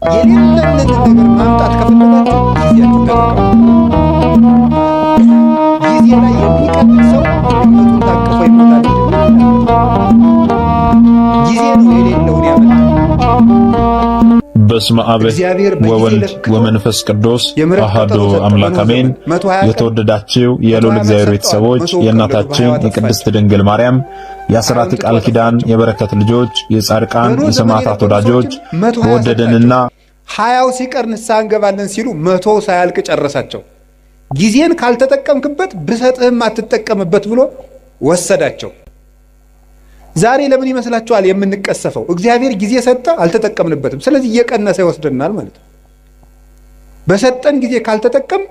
የሌለንን ነገር ማምጣት ከፈለጋችሁ ጊዜያችሁን ተጠቀሙ። ጊዜ ላይ የሚቀጥል ሰው ድመቱን ታቅፎ ይሞታል እንጂ ጊዜ ነው የሌለውን ያመጣል። በስመ አብ ወወልድ ወመንፈስ ቅዱስ አሐዱ አምላክ አሜን። የተወደዳችሁ የልዑል እግዚአብሔር ቤተሰቦች የእናታችን የቅድስት ድንግል ማርያም የአስራት ቃል ኪዳን የበረከት ልጆች የጻድቃን የሰማዕታት ወዳጆች ወደደንና 20 ሲቀር ንስሐ እንገባለን ሲሉ 100 ሳያልቅ ጨረሳቸው። ጊዜን ካልተጠቀምክበት ብሰጥህም አትጠቀምበት ብሎ ወሰዳቸው። ዛሬ ለምን ይመስላችኋል የምንቀሰፈው? እግዚአብሔር ጊዜ ሰጠ፣ አልተጠቀምንበትም። ስለዚህ እየቀነሰ ይወስደናል ማለት ነው። በሰጠን ጊዜ ካልተጠቀም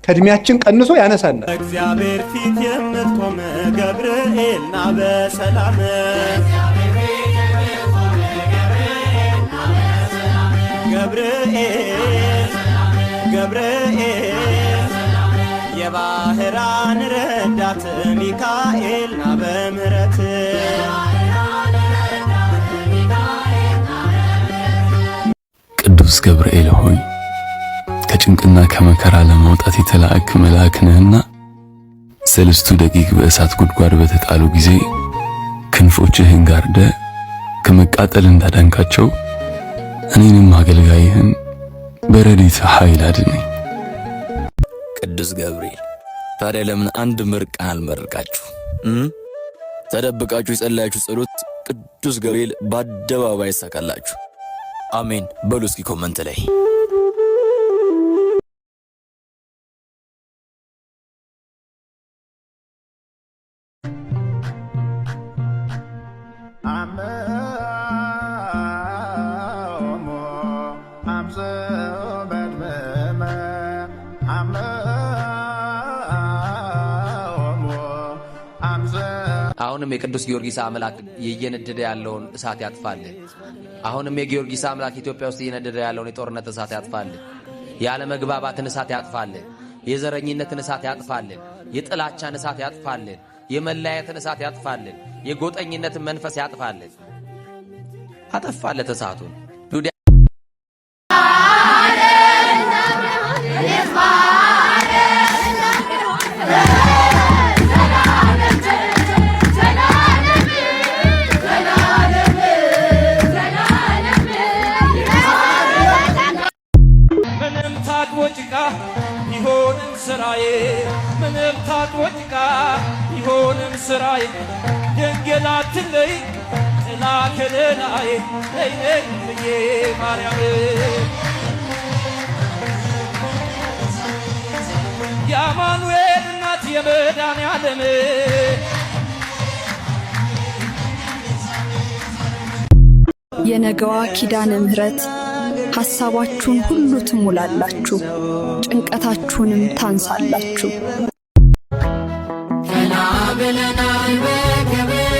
ከእድሜያችን ቀንሶ ያነሳናል። እግዚአብሔር ፊት የምትቆም ገብርኤልና በሰላም ገብርኤል የባህራን ረዳት ሚካኤልና በምሕረት ቅዱስ ገብርኤል ሆይ ከጭንቅና ከመከራ ለማውጣት የተላእክ መልአክ ነህና ሰለስቱ ደቂቅ በእሳት ጉድጓድ በተጣሉ ጊዜ ክንፎችህን ጋርደ ከመቃጠል እንዳዳንካቸው እኔንም አገልጋይህን በረድኤትህ ኃይል አድነኝ። ቅዱስ ገብርኤል ታዲያ ለምን አንድ ምርቃን አልመርቃችሁ? ተደብቃችሁ የጸለያችሁ ጸሎት ቅዱስ ገብርኤል በአደባባይ ያሳካላችሁ። አሜን በሉ እስኪ ኮመንት ላይ። አሁንም የቅዱስ ጊዮርጊስ አምላክ እየነደደ ያለውን እሳት ያጥፋልን። አሁንም የጊዮርጊስ አምላክ ኢትዮጵያ ውስጥ እየነደደ ያለውን የጦርነት እሳት ያጥፋልን። ያለ መግባባትን እሳት ያጥፋልን። የዘረኝነትን እሳት ያጥፋልን። የጥላቻን እሳት ያጥፋልን። የመለያየትን እሳት ያጥፋልን። የጎጠኝነትን መንፈስ ያጥፋልን። አጠፋለት እሳቱን። ምንም ታጥወጭቃ ይሆንም ስራዬ ደንገላትለይ ጥላ ከለላዬ ነይ ብዬ ማርያም የአማኑኤል እናት የመድኃኔዓለም የነገዋ ኪዳነ ምሕረት ሐሳባችሁን ሁሉ ትሙላላችሁ፣ ጭንቀታችሁንም ታንሳላችሁ። ብለናል በክብር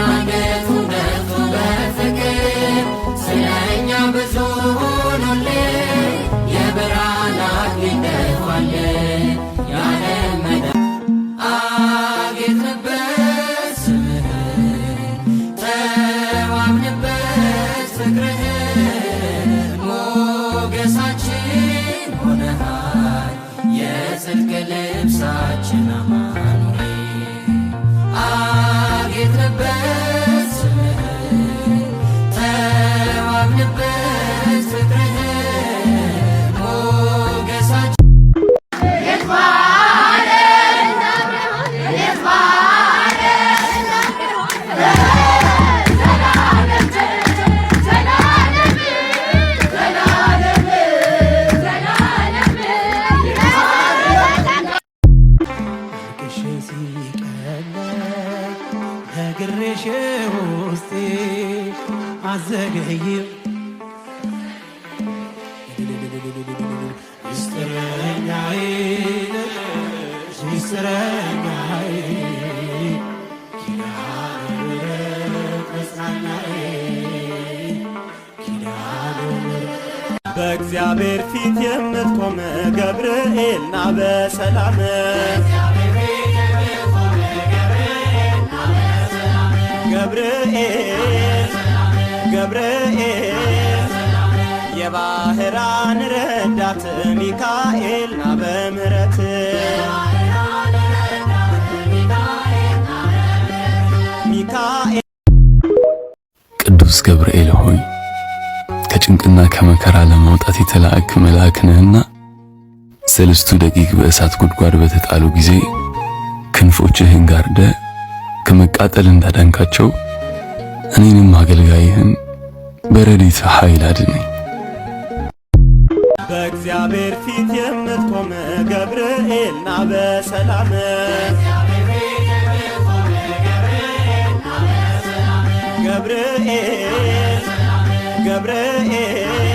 አንገቱ ደፍቶ በፍቅር ስለኛ ብዙ ሆኖልን የብርሃን አክሊል ደፋልን። የዓለም መዳን አጌጥንበት ስምህን ተዋብንበት ፍቅርህን ሞገሳችን ሆነሃል የጽድቅ ልብሳችን አማን ነግሬሽ ውስጤ አዘገይም ሚስጥረኛዬ ሚስጥረኛዬ ኪዳነ ምሕረት መጽናኛዬ ኪዳነ ምሕረት በእግዚአብሔር ፊት የምትቆም ገብርኤልና በሰላም ገብርኤል የባህራን ረዳት ሚካኤል ና በምህረት ሚካኤል ቅዱስ ገብርኤል ሆይ ከጭንቅና ከመከራ ለማውጣት የተላእክ መልአክ ነህና ሰለስቱ ደቂቅ በእሳት ጉድጓድ በተጣሉ ጊዜ ክንፎችህን ጋርደ ከመቃጠል እንዳዳንካቸው እኔንም አገልጋይህን በረድኤት ኃይል አድነኝ። በእግዚአብሔር ፊት የምትቆም ገብርኤል ና በሰላም ገብርኤል